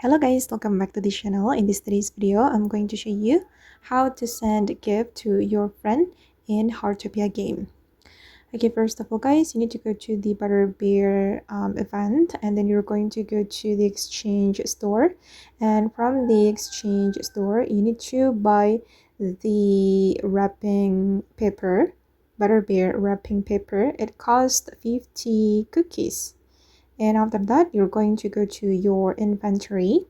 Hello guys, welcome back to the channel. In today's video, I'm going to show you how to send a gift to your friend in Heartopia game. Okay, first of all guys, you need to go to the Butterbear event, and then you're going to go to the exchange store, and from the exchange store you need to buy the wrapping paper, Butterbear wrapping paper. It costs 50 cookies. And after that, you're going to go to your inventory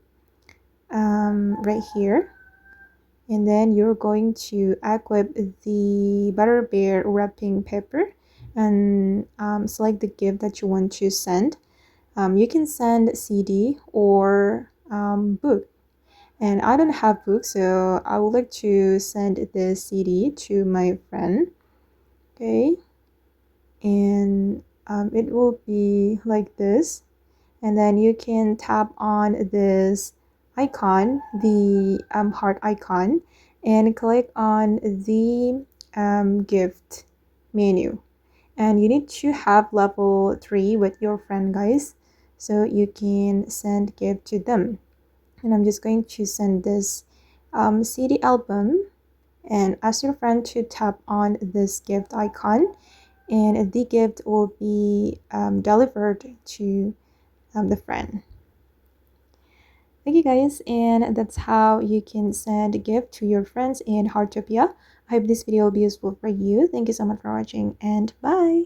right here, and then you're going to equip the Butterbear wrapping paper and select the gift that you want to send. You can send CD or book, and I don't have books, so I would like to send the CD to my friend. Okay, and it will be like this, and then you can tap on this icon, the heart icon, and click on the gift menu. And you need to have level 3 with your friend, guys, so you can send gift to them. And I'm just going to send this CD album, and ask your friend to tap on this gift icon, and the gift will be delivered to the friend. Okay guys, and that's how you can send a gift to your friends in Heartopia. I hope this video will be useful for you. Thank you so much for watching, and bye.